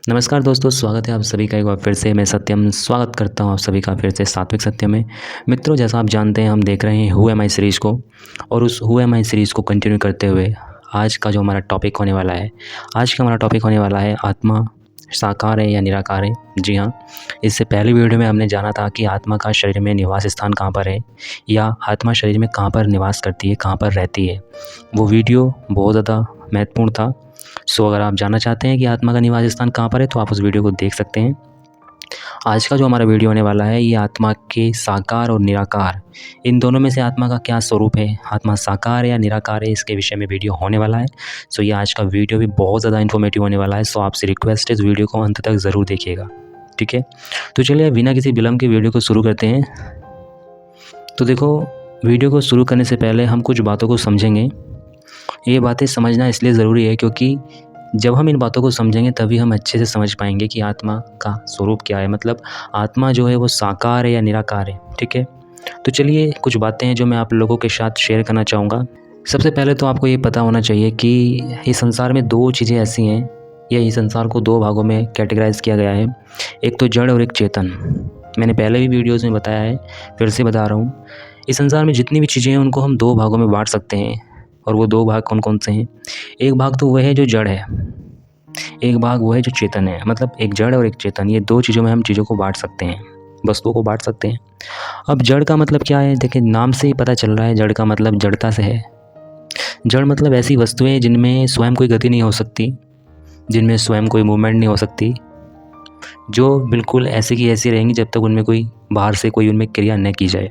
नमस्कार दोस्तों, स्वागत है आप सभी का एक बार फिर से। मैं सत्यम स्वागत करता हूं आप सभी का फिर से सात्विक सत्य में। मित्रों, जैसा आप जानते हैं हम देख रहे हैं हु एम आई सीरीज़ को, और उस हु एम आई सीरीज़ को कंटिन्यू करते हुए आज का जो हमारा टॉपिक होने वाला है, आज का हमारा टॉपिक होने वाला है आत्मा साकार है या निराकार है। जी हाँ, इससे पहली वीडियो में हमने जाना था कि आत्मा का शरीर में निवास स्थान कहाँ पर है, या आत्मा शरीर में कहाँ पर निवास करती है, कहाँ पर रहती है। वो वीडियो बहुत ज़्यादा महत्वपूर्ण था। सो अगर आप जानना चाहते हैं कि आत्मा का निवास स्थान कहाँ पर है, तो आप उस वीडियो को देख सकते हैं। आज का जो हमारा वीडियो होने वाला है, ये आत्मा के साकार और निराकार, इन दोनों में से आत्मा का क्या स्वरूप है, आत्मा साकार है या निराकार है, इसके विषय में वीडियो होने वाला है। सो ये आज का वीडियो भी बहुत ज़्यादा इन्फॉर्मेटिव होने वाला है। सो आपसे रिक्वेस्ट है इस वीडियो को अंत तक ज़रूर देखिएगा, ठीक है। तो चलिए बिना किसी विलम्ब के वीडियो को शुरू करते हैं। तो देखो, वीडियो को शुरू करने से पहले हम कुछ बातों को समझेंगे। ये बातें समझना इसलिए ज़रूरी है क्योंकि जब हम इन बातों को समझेंगे तभी हम अच्छे से समझ पाएंगे कि आत्मा का स्वरूप क्या है, मतलब आत्मा जो है वो साकार है या निराकार है, ठीक है। तो चलिए कुछ बातें हैं जो मैं आप लोगों के साथ शेयर करना चाहूँगा। सबसे पहले तो आपको ये पता होना चाहिए कि इस संसार में दो चीज़ें ऐसी हैं, या इस संसार को दो भागों में कैटेगराइज किया गया है, एक तो जड़ और एक चेतन। मैंने पहले भी वीडियोज़ में बताया है, फिर से बता रहा हूँ। इस संसार में जितनी भी चीज़ें हैं उनको हम दो भागों में बांट सकते हैं, और वो दो भाग कौन कौन से हैं। एक भाग तो वह है जो जड़ है, एक भाग वो है जो चेतन है। मतलब एक जड़ और एक चेतन, ये दो चीज़ों में हम चीज़ों को बांट सकते हैं, वस्तुओं को बांट सकते हैं। अब जड़ का मतलब क्या है, देखिए नाम से ही पता चल रहा है, जड़ का मतलब जड़ता से है। जड़ मतलब ऐसी वस्तुएं जिनमें स्वयं कोई गति नहीं हो सकती, जिनमें स्वयं कोई मूवमेंट नहीं हो सकती, जो बिल्कुल ऐसी की ऐसी रहेंगी जब तक उनमें कोई बाहर से कोई उनमें क्रिया न की जाए।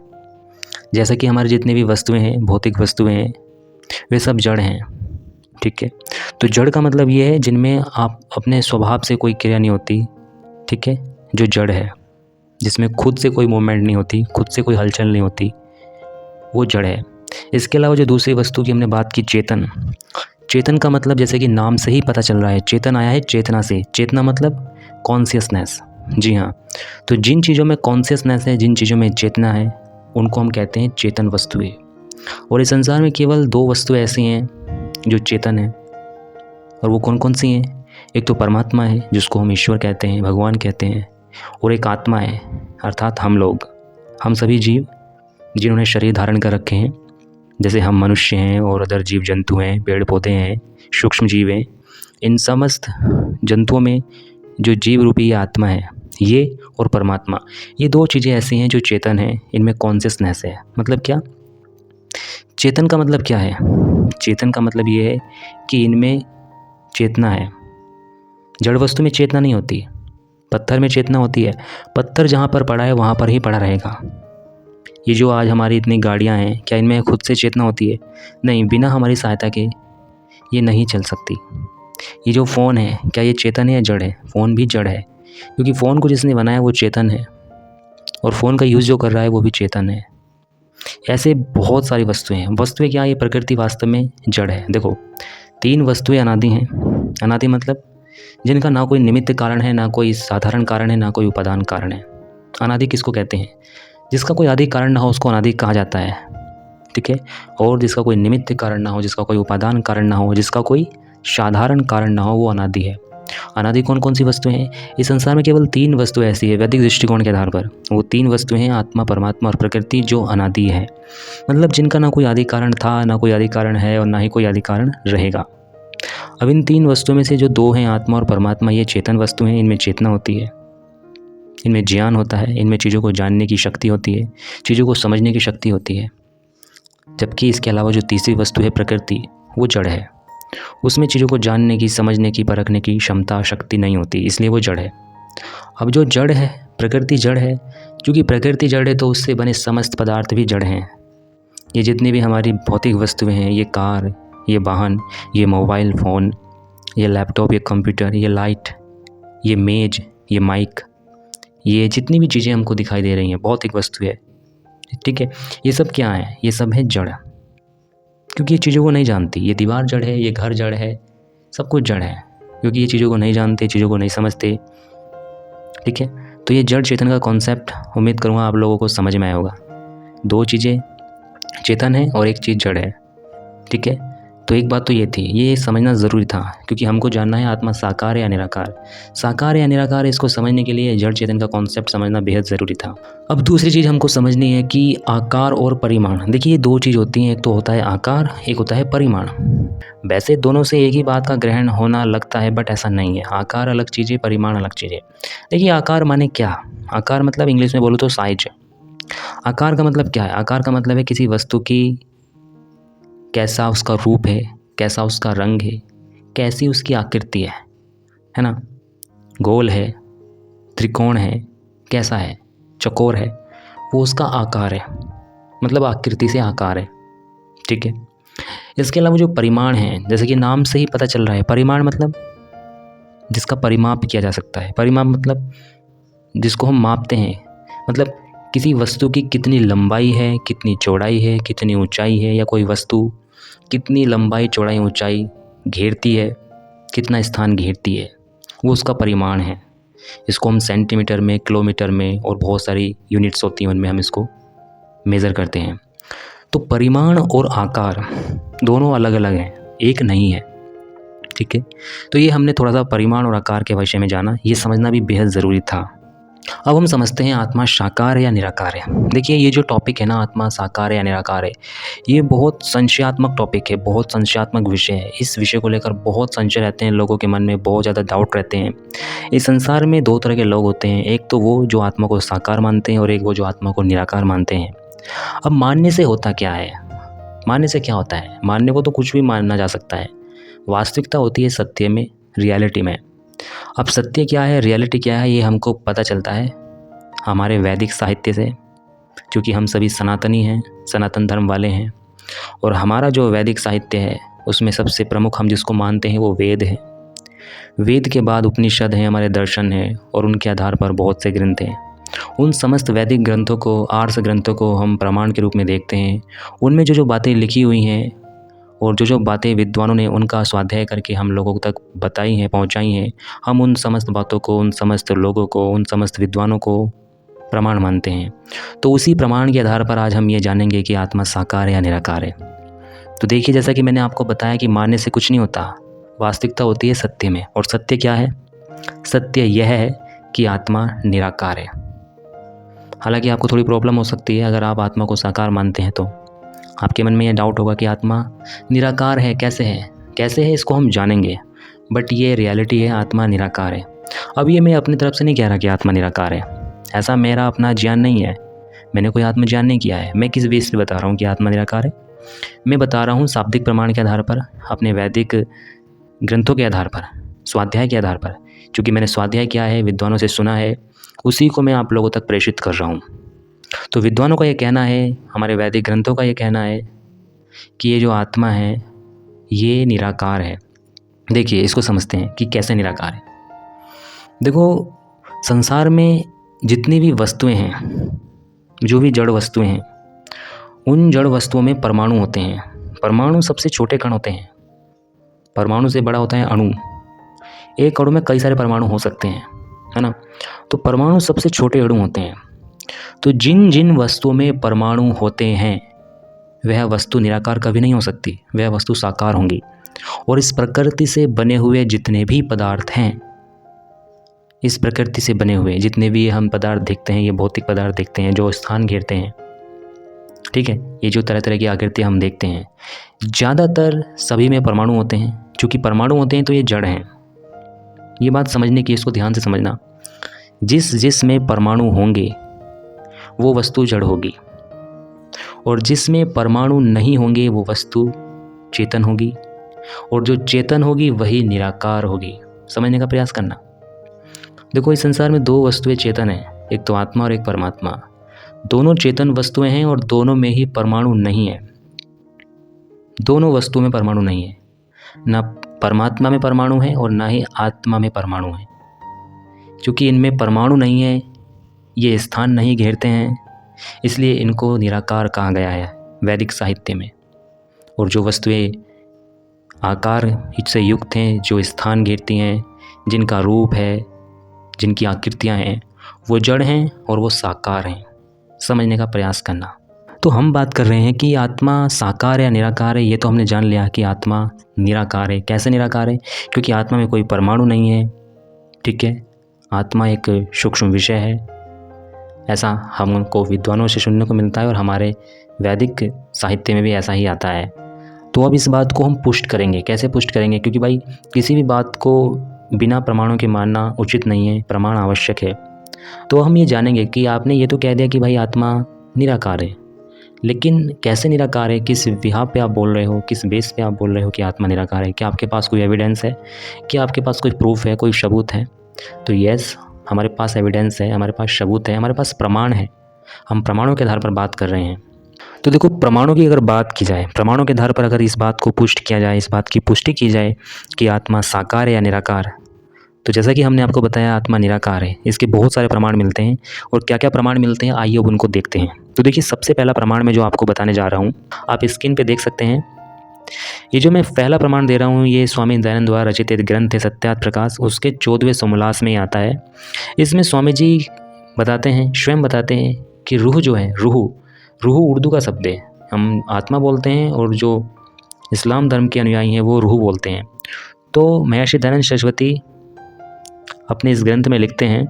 जैसा कि हमारी जितनी भी वस्तुएं हैं, भौतिक वस्तुएं हैं, वे सब जड़ हैं, ठीक है। तो जड़ का मतलब ये है जिनमें आप अपने स्वभाव से कोई क्रिया नहीं होती, ठीक है, जो जड़ है, जिसमें खुद से कोई मूवमेंट नहीं होती, खुद से कोई हलचल नहीं होती, वो जड़ है। इसके अलावा जो दूसरी वस्तु की हमने बात की, चेतन। चेतन का मतलब जैसे कि नाम से ही पता चल रहा है, चेतन आया है चेतना से। चेतना मतलब कॉन्शियसनेस। जी हाँ, तो जिन चीज़ों में कॉन्शियसनेस है, जिन चीज़ों में चेतना है, उनको हम कहते हैं चेतन वस्तुएं। और इस संसार में केवल दो वस्तुएं ऐसी हैं जो चेतन है, और वो कौन कौन सी हैं। एक तो परमात्मा है जिसको हम ईश्वर कहते हैं, भगवान कहते हैं, और एक आत्मा है अर्थात हम लोग, हम सभी जीव जिन्होंने शरीर धारण कर रखे हैं, जैसे हम मनुष्य हैं और अदर जीव जंतु हैं, पेड़ पौधे हैं, सूक्ष्म जीव हैं। इन समस्त जंतुओं में जो जीव रूपी ये आत्मा है, ये और परमात्मा, ये दो चीज़ें ऐसी हैं जो चेतन हैं, इनमें कॉन्शियसनेस है। मतलब क्या, चेतन का मतलब क्या है, चेतन का मतलब ये है कि इनमें चेतना है। जड़ वस्तु में चेतना नहीं होती, पत्थर में चेतना होती है। पत्थर जहाँ पर पड़ा है वहाँ पर ही पड़ा रहेगा। ये जो आज हमारी इतनी गाड़ियाँ हैं, क्या इनमें खुद से चेतना होती है? नहीं, बिना हमारी सहायता के ये नहीं चल सकती। ये जो फ़ोन है, क्या ये चेतन है या जड़ है? फ़ोन भी जड़ है, क्योंकि फ़ोन को जिसने बनाया वो चेतन है, और फ़ोन का यूज़ जो कर रहा है वो भी चेतन है। ऐसे बहुत सारी वस्तुएं हैं। वस्तुएं क्या, ये प्रकृति वास्तव में जड़ है। देखो, तीन वस्तुएं अनादि हैं। अनादि मतलब जिनका ना कोई निमित्त कारण है, ना कोई साधारण कारण है, ना कोई उपादान कारण है। अनादि किसको कहते हैं? जिसका कोई आदि कारण ना हो उसको अनादि कहा जाता है, ठीक है। और जिसका कोई निमित्त कारण ना हो, जिसका कोई उपादान कारण ना हो, जिसका कोई साधारण कारण ना हो, वो अनादि है। अनादि कौन कौन सी वस्तुएं हैं? इस संसार में केवल तीन वस्तुएं ऐसी है वैदिक दृष्टिकोण के आधार पर। वो तीन वस्तुएं हैं आत्मा, परमात्मा और प्रकृति, जो अनादि है। मतलब जिनका ना कोई आदि कारण था, ना कोई आदि कारण है, और ना ही कोई आदि कारण रहेगा। अब इन तीन वस्तुओं में से जो दो हैं, आत्मा और परमात्मा, ये चेतन वस्तु हैं। इनमें चेतना होती है, इनमें ज्ञान होता है, इनमें चीज़ों को जानने की शक्ति होती है, चीज़ों को समझने की शक्ति होती है। जबकि इसके अलावा जो तीसरी वस्तु है, प्रकृति, वो जड़ है। उसमें चीज़ों को जानने की, समझने की, परखने की क्षमता, शक्ति नहीं होती, इसलिए वो जड़ है। अब जो जड़ है, प्रकृति जड़ है। क्योंकि प्रकृति जड़ है तो उससे बने समस्त पदार्थ भी जड़ हैं। ये जितनी भी हमारी भौतिक वस्तुएं हैं, ये कार, ये वाहन, ये मोबाइल फ़ोन, ये लैपटॉप, ये कंप्यूटर, ये लाइट, ये मेज, ये माइक, ये जितनी भी चीज़ें हमको दिखाई दे रही हैं, भौतिक वस्तु है, ठीक है। ये सब क्या है? ये सब है जड़, क्योंकि ये चीज़ों को नहीं जानती। ये दीवार जड़ है, ये घर जड़ है, सब कुछ जड़ है, क्योंकि ये चीज़ों को नहीं जानते, चीज़ों को नहीं समझते, ठीक है। तो ये जड़ चेतन का कॉन्सेप्ट उम्मीद करूँगा आप लोगों को समझ में आया होगा। दो चीज़ें चेतन है और एक चीज़ जड़ है, ठीक है। तो एक बात तो ये थी, ये समझना ज़रूरी था, क्योंकि हमको जानना है आत्मा साकार है या निराकार। साकार या निराकार, इसको समझने के लिए जड़ चेतन का कॉन्सेप्ट समझना बेहद ज़रूरी था। अब दूसरी चीज़ हमको समझनी है कि आकार और परिमाण। देखिए, ये दो चीज़ होती हैं, एक तो होता है आकार, एक होता है परिमाण। वैसे दोनों से एक ही बात का ग्रहण होना लगता है, बट ऐसा नहीं है। आकार अलग चीज़ है, परिमाण अलग चीज़ है। देखिए, आकार माने क्या? आकार मतलब इंग्लिश में बोलो तो साइज। आकार का मतलब क्या है? आकार का मतलब है किसी वस्तु की कैसा उसका रूप है, कैसा उसका रंग है, कैसी उसकी आकृति है ना? गोल है, त्रिकोण है, कैसा है, चौकोर है, वो उसका आकार है, मतलब आकृति से आकार है। ठीक है। इसके अलावा जो परिमाण है, जैसे कि नाम से ही पता चल रहा है, परिमाण मतलब जिसका परिमाप किया जा सकता है। परिमाप मतलब जिसको हम मापते हैं, मतलब किसी वस्तु की कितनी लंबाई है, कितनी चौड़ाई है, कितनी ऊंचाई है, या कोई वस्तु कितनी लंबाई चौड़ाई ऊंचाई घेरती है, कितना स्थान घेरती है, वो उसका परिमाण है। इसको हम सेंटीमीटर में, किलोमीटर में और बहुत सारी यूनिट्स होती हैं, उनमें हम इसको मेज़र करते हैं। तो परिमाण और आकार दोनों अलग अलग हैं, एक नहीं है। ठीक है। तो ये हमने थोड़ा सा परिमाण और आकार के विषय में जाना, ये समझना भी बेहद ज़रूरी था। अब हम समझते हैं आत्मा साकार है या निराकार है। देखिए, ये जो टॉपिक है ना, आत्मा साकार है या निराकार है, ये बहुत संशयात्मक टॉपिक है, बहुत संशयात्मक विषय है। इस विषय को लेकर बहुत संशय रहते हैं, लोगों के मन में बहुत ज़्यादा डाउट रहते हैं। इस संसार में दो तरह के लोग होते हैं, एक तो वो जो आत्मा को साकार मानते हैं और एक वो जो आत्मा को निराकार मानते हैं। अब मानने से होता क्या है? मानने से क्या होता है? मानने को तो कुछ भी माना जा सकता है। वास्तविकता होती है सत्य में, रियलिटी में। अब सत्य क्या है, रियलिटी क्या है, ये हमको पता चलता है हमारे वैदिक साहित्य से, क्योंकि हम सभी सनातनी हैं, सनातन धर्म वाले हैं। और हमारा जो वैदिक साहित्य है, उसमें सबसे प्रमुख हम जिसको मानते हैं वो वेद है। वेद के बाद उपनिषद हैं, हमारे दर्शन हैं, और उनके आधार पर बहुत से ग्रंथ हैं। उन समस्त वैदिक ग्रंथों को, आर्ष ग्रंथों को हम प्रमाण के रूप में देखते हैं। उनमें जो जो बातें लिखी हुई हैं और जो जो बातें विद्वानों ने उनका स्वाध्याय करके हम लोगों तक बताई हैं, पहुंचाई हैं, हम उन समस्त बातों को, उन समस्त लोगों को, उन समस्त विद्वानों को प्रमाण मानते हैं। तो उसी प्रमाण के आधार पर आज हम ये जानेंगे कि आत्मा साकार है या निराकार है। तो देखिए, जैसा कि मैंने आपको बताया कि मानने से कुछ नहीं होता, वास्तविकता होती है सत्य में। और सत्य क्या है? सत्य यह है कि आत्मा निराकार है। हालांकि आपको थोड़ी प्रॉब्लम हो सकती है अगर आप आत्मा को साकार मानते हैं, तो आपके मन में यह डाउट होगा कि आत्मा निराकार है, कैसे है? कैसे है, इसको हम जानेंगे। बट ये रियलिटी है, आत्मा निराकार है। अब ये मैं अपनी तरफ से नहीं कह रहा कि आत्मा निराकार है, ऐसा मेरा अपना ज्ञान नहीं है, मैंने कोई आत्मज्ञान नहीं किया है। मैं किस बेस पे बता रहा हूँ कि आत्मा निराकार है? मैं बता रहा हूँ शाब्दिक प्रमाण के आधार पर, अपने वैदिक ग्रंथों के आधार पर, स्वाध्याय के आधार पर। चूँकि मैंने स्वाध्याय किया है, विद्वानों से सुना है, उसी को मैं आप लोगों तक प्रेषित कर रहा हूँ। तो विद्वानों का ये कहना है, हमारे वैदिक ग्रंथों का ये कहना है कि ये जो आत्मा है ये निराकार है। देखिए, इसको समझते हैं कि कैसे निराकार है। देखो, संसार में जितनी भी वस्तुएं हैं, जो भी जड़ वस्तुएं हैं, उन जड़ वस्तुओं में परमाणु होते हैं। परमाणु सबसे छोटे कण होते हैं। परमाणु से बड़ा होता है अणु। एक अणु में कई सारे परमाणु हो सकते हैं, है ना? तो परमाणु सबसे छोटे अणु होते हैं। तो जिन जिन वस्तुओं में परमाणु होते हैं, वह वस्तु निराकार कभी नहीं हो सकती, वह वस्तु साकार होंगी। और इस प्रकृति से बने हुए जितने भी पदार्थ हैं, इस प्रकृति से बने हुए जितने भी हम पदार्थ देखते हैं, ये भौतिक पदार्थ देखते हैं जो स्थान घेरते हैं, ठीक है, ये जो तरह तरह की आकृति हम देखते हैं, ज़्यादातर सभी में परमाणु होते हैं। चूँकि परमाणु होते हैं तो ये जड़ हैं। ये बात समझने की, इसको ध्यान से समझना। जिस जिस में परमाणु होंगे वो वस्तु जड़ होगी, और जिसमें परमाणु नहीं होंगे वो वस्तु चेतन होगी, और जो चेतन होगी वही निराकार होगी। समझने का प्रयास करना। देखो, इस संसार में दो वस्तुएं चेतन हैं, एक तो आत्मा और एक परमात्मा। दोनों चेतन वस्तुएं हैं और दोनों में ही परमाणु नहीं है। दोनों वस्तुओं में परमाणु नहीं है, ना परमात्मा में परमाणु है और ना ही आत्मा में परमाणु है। क्योंकि इनमें परमाणु नहीं है, ये स्थान नहीं घेरते हैं, इसलिए इनको निराकार कहा गया है वैदिक साहित्य में। और जो वस्तुएं आकार से युक्त हैं, जो स्थान घेरती हैं, जिनका रूप है, जिनकी आकृतियां हैं, वो जड़ हैं और वो साकार हैं। समझने का प्रयास करना। तो हम बात कर रहे हैं कि आत्मा साकार या निराकार है। ये तो हमने जान लिया कि आत्मा निराकार है। कैसे निराकार है? क्योंकि आत्मा में कोई परमाणु नहीं है, ठीक है। आत्मा एक सूक्ष्म विषय है, ऐसा हमको विद्वानों से सुनने को मिलता है और हमारे वैदिक साहित्य में भी ऐसा ही आता है। तो अब इस बात को हम पुष्ट करेंगे। कैसे पुष्ट करेंगे? क्योंकि भाई किसी भी बात को बिना प्रमाणों के मानना उचित नहीं है, प्रमाण आवश्यक है। तो हम ये जानेंगे कि आपने ये तो कह दिया कि भाई आत्मा निराकार है, लेकिन कैसे निराकार है? किस विहार पे आप बोल रहे हो, किस बेस पे आप बोल रहे हो कि आत्मा निराकार है? क्या आपके पास कोई एविडेंस है? क्या आपके पास कोई प्रूफ है, कोई सबूत है? तो यस, हमारे पास एविडेंस है, हमारे पास सबूत है, हमारे पास प्रमाण है। हम प्रमाणों के आधार पर बात कर रहे हैं। तो देखो, प्रमाणों की अगर बात की जाए, प्रमाणों के आधार पर अगर इस बात को पुष्ट किया जाए, इस बात की पुष्टि की जाए कि आत्मा साकार है या निराकार, तो जैसा कि हमने आपको बताया आत्मा निराकार है, इसके बहुत सारे प्रमाण मिलते हैं। और क्या क्या प्रमाण मिलते हैं, आइए अब उनको देखते हैं। तो देखिए, सबसे पहला प्रमाण मैं जो आपको बताने जा रहा हूँ, आप स्क्रीन पे देख सकते हैं। ये जो मैं पहला प्रमाण दे रहा हूँ, ये स्वामी दयानंद द्वारा रचित एक ग्रंथ है सत्यार्थ प्रकाश, उसके 14वें सोमोल्लास में आता है। इसमें स्वामी जी बताते हैं, स्वयं बताते हैं कि रूह जो है, रूह उर्दू का शब्द है। हम आत्मा बोलते हैं और जो इस्लाम धर्म के अनुयायी हैं वो रूह बोलते हैं। तो महर्षि दयानंद सरस्वती अपने इस ग्रंथ में लिखते हैं,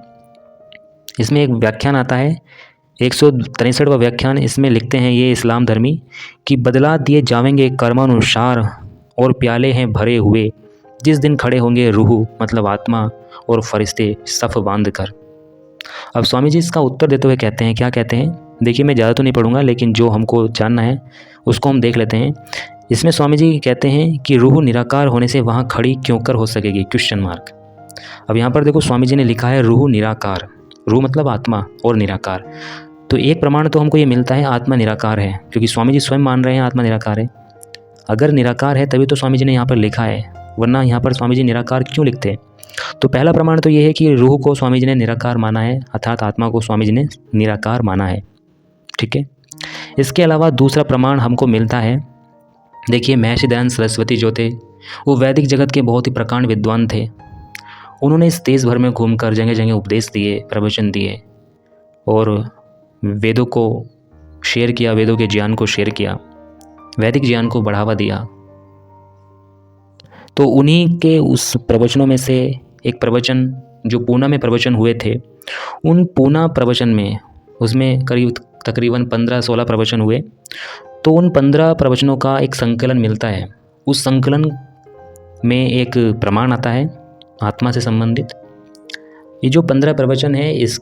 इसमें एक व्याख्यान आता है, 163वां व्याख्यान। इसमें लिखते हैं ये इस्लाम धर्मी कि बदला दिए जावेंगे कर्मानुसार और प्याले हैं भरे हुए, जिस दिन खड़े होंगे रूह मतलब आत्मा और फरिश्ते सफ़ बांध कर। अब स्वामी जी इसका उत्तर देते हुए कहते हैं, क्या कहते हैं? देखिए, मैं ज़्यादा तो नहीं पढ़ूंगा, लेकिन जो हमको जानना है उसको हम देख लेते हैं। इसमें स्वामी जी कहते हैं कि रूह निराकार होने से वहाँ खड़ी क्यों कर हो सकेगी? Question mark. अब यहाँ पर देखो, स्वामी जी ने लिखा है रूह निराकार, रूह मतलब आत्मा और निराकार। तो एक प्रमाण तो हमको ये मिलता है आत्मा निराकार है, क्योंकि स्वामी जी स्वयं मान रहे हैं आत्मा निराकार है। अगर निराकार है तभी तो स्वामी जी ने यहाँ पर लिखा है, वरना यहाँ पर स्वामी जी निराकार क्यों लिखते? तो पहला प्रमाण तो ये है कि रूह को स्वामी जी ने निराकार माना है, अर्थात आत्मा को स्वामी जी ने निराकार माना है, ठीक है। इसके अलावा दूसरा प्रमाण हमको मिलता है, देखिए, महर्षि दयानंद सरस्वती जो थे वो वैदिक जगत के बहुत ही प्रकांड विद्वान थे। उन्होंने इस देश भर में घूमकर जगह जगह उपदेश दिए, प्रवचन दिए और वेदों को शेयर किया, वेदों के ज्ञान को शेयर किया, वैदिक ज्ञान को बढ़ावा दिया। तो उन्हीं के उस प्रवचनों में से एक प्रवचन जो पूना में प्रवचन हुए थे, उन पूना प्रवचन में उसमें तकरीबन 15-16 प्रवचन हुए। तो उन 15 प्रवचनों का एक संकलन मिलता है। उस संकलन में एक प्रमाण आता है आत्मा से संबंधित। ये जो 15 प्रवचन है, इस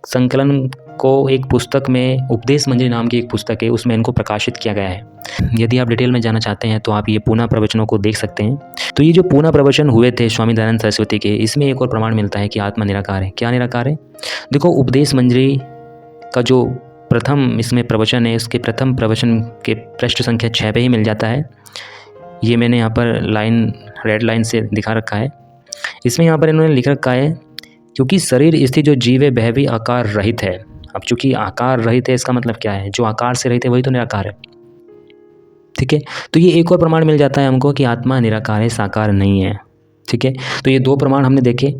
संकलन को एक पुस्तक में, उपदेश मंजरी नाम की एक पुस्तक है, उसमें इनको प्रकाशित किया गया है। यदि आप डिटेल में जाना चाहते हैं तो आप ये पूना प्रवचनों को देख सकते हैं। तो ये जो पूना प्रवचन हुए थे स्वामी दयानंद सरस्वती के, इसमें एक और प्रमाण मिलता है कि आत्मा निराकार है। क्या निराकार है? देखो, उपदेश मंजरी का जो प्रथम इसमें प्रवचन है, उसके प्रथम प्रवचन के पृष्ठ संख्या 6 पे ही मिल जाता है। ये मैंने यहाँ पर रेड लाइन से दिखा रखा है। इसमें यहाँ पर इन्होंने लिख रखा है, क्योंकि शरीर स्थित जो जीव है वह भी आकार रहित है। अब चूंकि आकार रहित है, इसका मतलब क्या है? जो आकार से रहित है वही तो निराकार है, ठीक है। तो ये एक और प्रमाण मिल जाता है हमको कि आत्मा निराकार है, साकार नहीं है, ठीक है। तो ये 2 प्रमाण हमने देखे।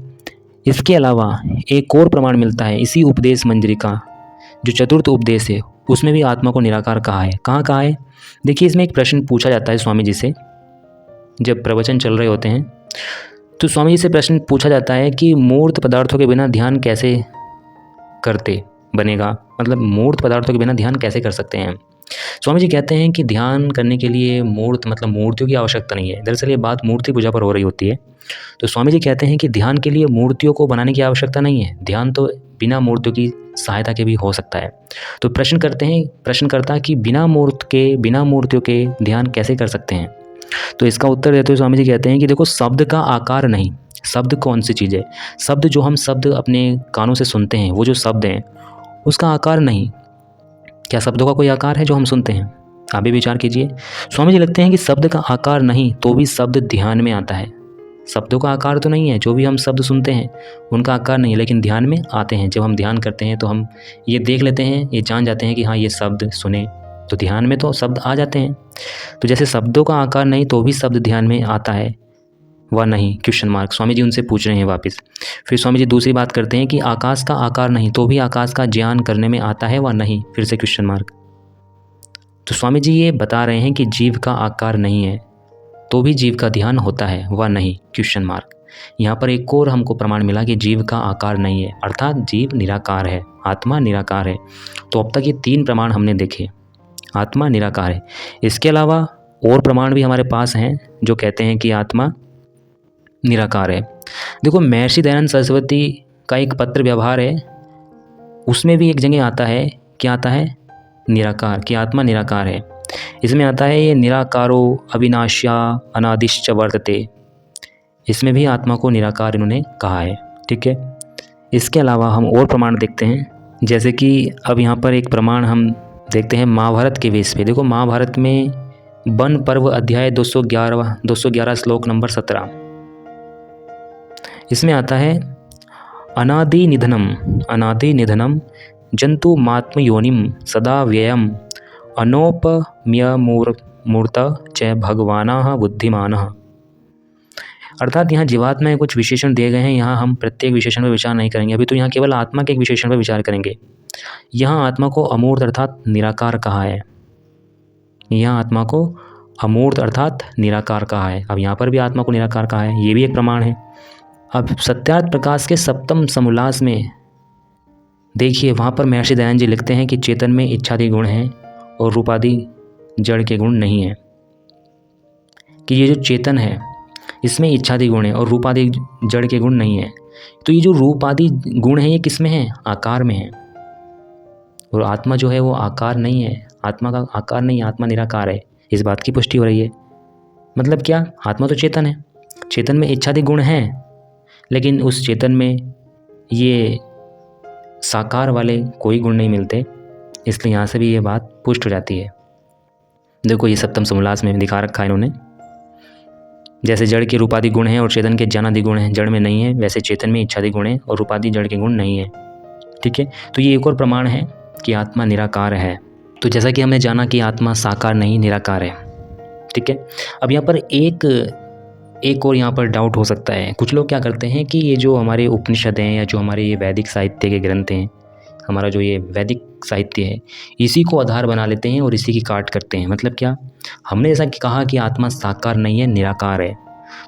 इसके अलावा एक और प्रमाण मिलता है इसी उपदेश मंजरी का, जो चतुर्थ उपदेश है, उसमें भी आत्मा को निराकार कहा है। कहाँ कहा है? देखिए, इसमें एक प्रश्न पूछा जाता है स्वामी जी से, जब प्रवचन चल रहे होते हैं तो स्वामी जी से प्रश्न पूछा जाता है कि मूर्त पदार्थों के बिना ध्यान कैसे करते बनेगा, मतलब मूर्त पदार्थों के बिना ध्यान कैसे कर सकते हैं। स्वामी जी कहते हैं कि ध्यान करने के लिए मूर्त मतलब मूर्तियों की आवश्यकता नहीं है। दरअसल ये बात मूर्ति पूजा पर हो रही होती है। तो स्वामी जी कहते हैं कि ध्यान के लिए मूर्तियों को बनाने की आवश्यकता नहीं है, ध्यान तो बिना मूर्तियों की सहायता के भी हो सकता है। तो प्रश्न करते हैं प्रश्नकर्ता कि बिना मूर्तियों के ध्यान कैसे कर सकते हैं? तो इसका उत्तर देते हुए स्वामी जी कहते हैं कि देखो, शब्द का आकार नहीं। शब्द कौन सी चीज़ है? शब्द जो हम शब्द अपने कानों से सुनते हैं, वो जो शब्द हैं उसका आकार नहीं। क्या शब्दों का कोई आकार है जो हम सुनते हैं? आप भी विचार कीजिए। स्वामी जी लगते हैं कि शब्द का आकार नहीं तो भी शब्द ध्यान में आता है। शब्दों का आकार तो नहीं है, जो भी हम शब्द सुनते हैं उनका आकार नहीं है, लेकिन ध्यान में आते हैं। जब हम ध्यान करते हैं तो हम ये देख लेते हैं, ये जान जाते हैं कि हाँ, ये शब्द सुने, तो ध्यान में तो शब्द आ जाते हैं। तो जैसे शब्दों का आकार नहीं तो भी शब्द ध्यान में आता है व नहीं? Question mark. स्वामी जी उनसे पूछ रहे हैं वापस। फिर स्वामी जी दूसरी बात करते हैं कि आकाश का आकार नहीं तो भी आकाश का ज्ञान करने में आता है व नहीं? फिर से क्वेश्चन मार्क। तो स्वामी जी ये बता रहे हैं कि जीव का आकार नहीं है तो भी जीव का ध्यान होता है, वह नहीं? Question mark. यहाँ पर एक और हमको प्रमाण मिला कि जीव का आकार नहीं है, अर्थात जीव निराकार है, आत्मा निराकार है। तो अब तक ये 3 प्रमाण हमने देखे, आत्मा निराकार है। इसके अलावा और प्रमाण भी हमारे पास हैं जो कहते हैं कि आत्मा निराकार है। देखो, महर्षि दयानंद सरस्वती का एक पत्र व्यवहार है, उसमें भी एक जगह आता है, क्या आता है? निराकार, कि आत्मा निराकार है। इसमें आता है ये निराकारो अविनाश्या अनादिश्च वर्तते, इसमें भी आत्मा को निराकार इन्होंने कहा है। ठीक है, इसके अलावा हम और प्रमाण देखते हैं, जैसे कि अब यहाँ पर एक प्रमाण हम देखते हैं महाभारत के बेस पे। देखो, महाभारत में वन पर्व अध्याय 211 श्लोक नंबर 17, इसमें आता है अनादि निधनम जंतु मात्म योनिम सदा व्ययम अनोपम्यमूर्त च भगवानः बुद्धिमानः। अर्थात यहाँ जीवात्मा में कुछ विशेषण दिए गए हैं, यहाँ हम प्रत्येक विशेषण पर विचार नहीं करेंगे, अभी तो यहाँ केवल आत्मा के एक विशेषण पर विचार करेंगे। यहाँ आत्मा को अमूर्त अर्थात निराकार कहा है, यहाँ आत्मा को अमूर्त अर्थात निराकार कहा है। अब यहाँ पर भी आत्मा को निराकार कहा है, ये भी एक प्रमाण है। अब सत्यार्थ प्रकाश के 7वें समोल्लास में देखिए, वहाँ पर महर्षि दयानंद जी लिखते हैं कि चेतन में इच्छादि गुण हैं और रूपादि जड़ के गुण नहीं है, कि ये जो चेतन है इसमें इच्छादि गुण है और रूपादि जड़ के गुण नहीं है। तो ये जो रूपादि गुण है ये किस में है? आकार में है। और आत्मा जो है वो आकार नहीं है, आत्मा का आकार नहीं है, आत्मा निराकार है। इस बात की पुष्टि हो रही है। मतलब क्या? आत्मा तो चेतन है, चेतन में इच्छादि गुण हैं, लेकिन उस चेतन में ये साकार वाले कोई गुण नहीं मिलते, इसलिए यहाँ से भी ये बात पुष्ट हो जाती है। देखो, ये 7वें समोल्लास में दिखा रखा है इन्होंने, जैसे जड़ के रूपादि गुण हैं और चेतन के ज्ञानादि गुण हैं, जड़ में नहीं है, वैसे चेतन में इच्छादि गुण हैं और रूपादि जड़ के गुण नहीं है। ठीक है, तो ये एक और प्रमाण है कि आत्मा निराकार है। तो जैसा कि हमने जाना कि आत्मा साकार नहीं निराकार है। ठीक है, अब यहाँ पर एक और यहाँ पर डाउट हो सकता है। कुछ लोग क्या करते हैं कि ये जो हमारे उपनिषद हैं या जो हमारे ये वैदिक साहित्य के ग्रंथ हैं, हमारा जो ये वैदिक साहित्य है, इसी को आधार बना लेते हैं और इसी की काट करते हैं। मतलब क्या? हमने जैसा कि कहा कि आत्मा साकार नहीं है, निराकार है,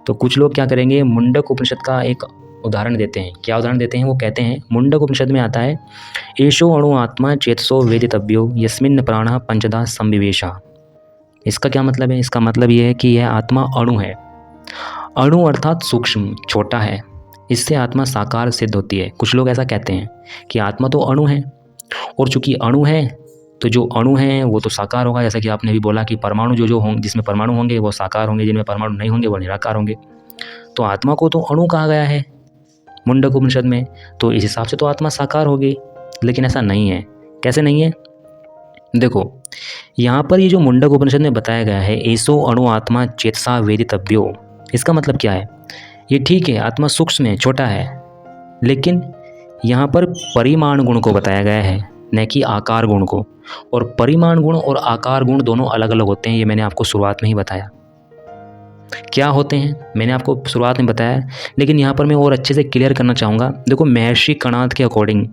तो कुछ लोग क्या करेंगे, मुंडक उपनिषद का एक उदाहरण देते हैं। क्या उदाहरण देते हैं? वो कहते हैं, मुंडक उपनिषद में आता है, एषो अणु आत्मा चेतसो वेदितव्यो यस्मिन् प्राणः पंचधा संविवेशः। इसका क्या मतलब है? इसका मतलब ये है कि यह आत्मा अणु है। अणु अर्थात सूक्ष्म, छोटा है, इससे आत्मा साकार सिद्ध होती है। कुछ लोग ऐसा कहते हैं कि आत्मा तो अणु है, और चूंकि अणु है तो जो अणु है वो तो साकार होगा। जैसा कि आपने भी बोला कि परमाणु जो होंगे, जिसमें परमाणु होंगे वो साकार होंगे, जिनमें परमाणु नहीं होंगे वो निराकार होंगे। तो आत्मा को तो अणु कहा गया है मुंडक उपनिषद में, तो इस हिसाब से तो आत्मा साकार होगी, लेकिन ऐसा नहीं है। कैसे नहीं है? देखो, यहाँ पर ये जो मुंडक उपनिषद में बताया गया है, एसो अणु आत्मा चेतसा वेदितव्यो, इसका मतलब क्या है? ये ठीक है, आत्मा सूक्ष्म है, छोटा है, लेकिन यहाँ पर परिमाण गुण को बताया गया है, न कि आकार गुण को। और परिमाण गुण और आकार गुण दोनों अलग अलग होते हैं, ये मैंने आपको शुरुआत में ही बताया। क्या होते हैं मैंने आपको शुरुआत में बताया, लेकिन यहाँ पर मैं और अच्छे से क्लियर करना चाहूँगा। देखो, महर्षि कणाद के अकॉर्डिंग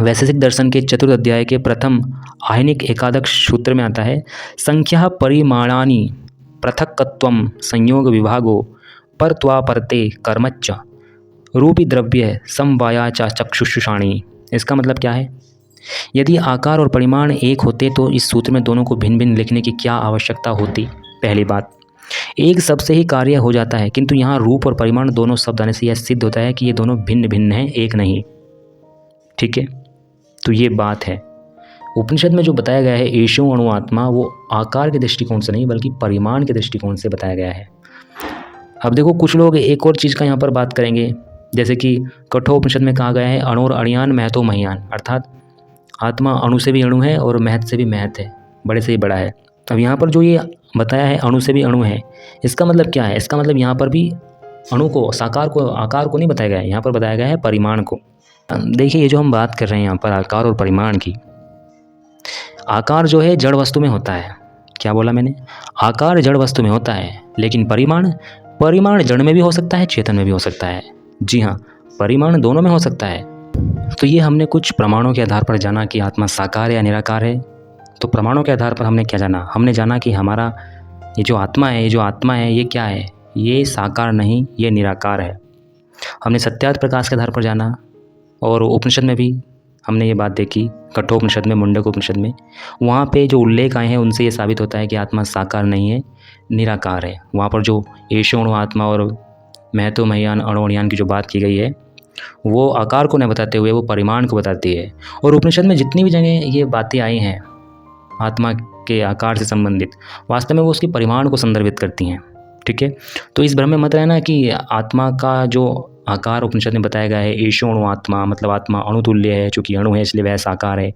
वैशेषिक दर्शन के 4th अध्याय के प्रथम आह्निक एकादश सूत्र में आता है, संख्या परिमाणानि पृथक्त्वं संयोग विभागो परत्वापरते कर्मच्च रूपी द्रव्य समवाया च चक्षुषाणी। इसका मतलब क्या है? यदि आकार और परिमाण एक होते तो इस सूत्र में दोनों को भिन्न भिन्न लिखने की क्या आवश्यकता होती? पहली बात, एक शब्द से ही कार्य हो जाता है, किंतु यहाँ रूप और परिमाण दोनों शब्द आने से यह सिद्ध होता है कि ये दोनों भिन्न भिन्न हैं, एक नहीं। ठीक है, तो ये बात है। उपनिषद में जो बताया गया है एषो अणु आत्मा, वो आकार के दृष्टिकोण से नहीं बल्कि परिमाण के दृष्टिकोण से बताया गया है। अब देखो, कुछ लोग एक और चीज़ का यहाँ पर बात करेंगे, जैसे कि कठोपनिषद में कहा गया है अणोर अणियान महतो महियान, अर्थात आत्मा अणु से भी अणु है और महत से भी महत है, बड़े से भी बड़ा है। अब यहाँ पर जो ये बताया है अणु से भी अणु है, इसका मतलब क्या है? इसका मतलब यहाँ पर भी अणु को, साकार को, आकार को नहीं बताया गया है, यहाँ पर बताया गया है परिमाण को। देखिए, ये जो हम बात कर रहे हैं यहाँ पर आकार और परिमाण की, आकार जो है जड़ वस्तु में होता है। क्या बोला मैंने? आकार जड़ वस्तु में होता है, लेकिन परिमाण जड़ में भी हो सकता है, चेतन में भी हो सकता है। जी हाँ, परिमाण दोनों में हो सकता है। तो ये हमने कुछ प्रमाणों के आधार पर जाना कि आत्मा साकार या निराकार है। तो प्रमाणों के आधार पर हमने क्या जाना? हमने जाना कि हमारा ये जो आत्मा है ये क्या है? ये साकार नहीं, ये निराकार है। हमने सत्यार्थ प्रकाश के आधार पर जाना और उपनिषद में भी हमने ये बात देखी, कठोपनिषद में, मुंडकोपनिषद में, वहाँ पे जो उल्लेख आए हैं उनसे ये साबित होता है कि आत्मा साकार नहीं है, निराकार है। वहाँ पर जो एषोणु आत्मा और महतो मह्यान अणोणियान की जो बात की गई है वो आकार को न बताते हुए वो परिमाण को बताती है। और उपनिषद में जितनी भी जगह ये बातें आई हैं आत्मा के आकार से संबंधित, वास्तव में वो उसके परिमाण को संदर्भित करती हैं। ठीक है, तो इस भ्रम में मत रहना कि आत्मा का जो आकार उपनिषद में बताया गया है एषोणु आत्मा, मतलब आत्मा अणुतुल्य है, चूँकि अणु है इसलिए वह साकार है,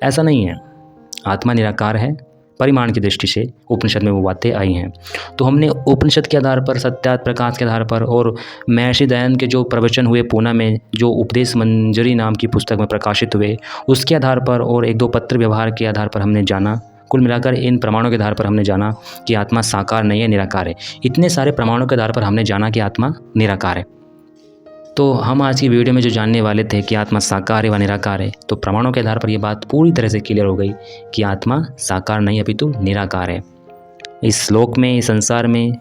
ऐसा नहीं है। आत्मा निराकार है, परिमाण की दृष्टि से उपनिषद में वो बातें आई हैं। तो हमने उपनिषद के आधार पर, सत्यार्थ प्रकाश के आधार पर और महर्षि दयानंद के जो प्रवचन हुए पूना में, जो उपदेश मंजरी नाम की पुस्तक में प्रकाशित हुए, उसके आधार पर और एक दो पत्र व्यवहार के आधार पर हमने जाना, कुल मिलाकर इन प्रमाणों के आधार पर हमने जाना कि आत्मा साकार नहीं है, निराकार है। इतने सारे प्रमाणों के आधार पर हमने जाना कि आत्मा निराकार है। तो हम आज की वीडियो में जो जानने वाले थे कि आत्मा साकार है व निराकार है, तो प्रमाणों के आधार पर ये बात पूरी तरह से क्लियर हो गई कि आत्मा साकार नहीं अपितु निराकार है। इस श्लोक में, इस संसार में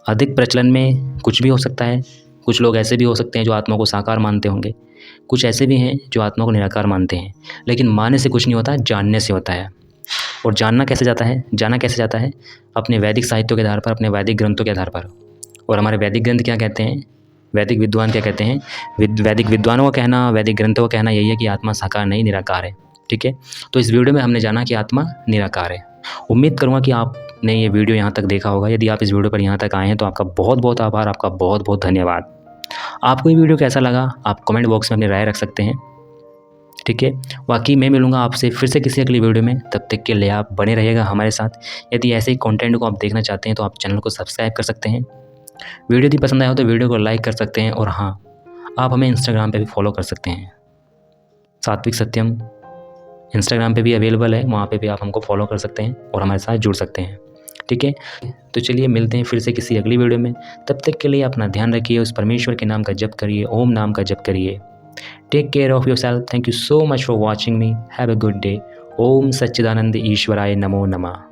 अधिक प्रचलन में कुछ भी हो सकता है। कुछ लोग ऐसे भी हो सकते हैं जो आत्मा को साकार मानते होंगे, कुछ ऐसे भी हैं जो आत्मा को निराकार मानते हैं। लेकिन मानने से कुछ नहीं होता, जानने से होता है। और जानना कैसे जाता है, जाना कैसे जाता है? अपने वैदिक साहित्यों के आधार पर, अपने वैदिक ग्रंथों के आधार पर। और हमारे वैदिक ग्रंथ क्या कहते हैं, वैदिक विद्वान क्या कहते हैं? वैदिक विद्वानों का कहना, वैदिक ग्रंथों का कहना यही है कि आत्मा साकार नहीं, निराकार है। ठीक है, तो इस वीडियो में हमने जाना कि आत्मा निराकार है। उम्मीद करूँगा कि आपने ये वीडियो यहाँ तक देखा होगा। यदि आप इस वीडियो पर यहाँ तक आए हैं तो आपका बहुत बहुत आभार, आपका बहुत बहुत धन्यवाद। आपको ये वीडियो कैसा लगा आप कमेंट बॉक्स में अपनी राय रख सकते हैं। ठीक है, बाकी मैं मिलूँगा आपसे फिर से किसी अगली वीडियो में। तब तक के लिए आप बने रहिएगा हमारे साथ। यदि ऐसे ही कंटेंट को आप देखना चाहते हैं तो आप चैनल को सब्सक्राइब कर सकते हैं। वीडियो यदि पसंद आया हो तो वीडियो को लाइक कर सकते हैं। और हाँ, आप हमें इंस्टाग्राम पे भी फॉलो कर सकते हैं। सात्विक सत्यम इंस्टाग्राम पे भी अवेलेबल है, वहाँ पे भी आप हमको फॉलो कर सकते हैं और हमारे साथ जुड़ सकते हैं। ठीक है, तो चलिए मिलते हैं फिर से किसी अगली वीडियो में। तब तक के लिए अपना ध्यान रखिए, उस परमेश्वर के नाम का जप करिए, ओम नाम का जप करिए। Take care of yourself. Thank you so much for watching me. Have a good day. ओम सच्चिदानंद ईश्वराय नमो नमः।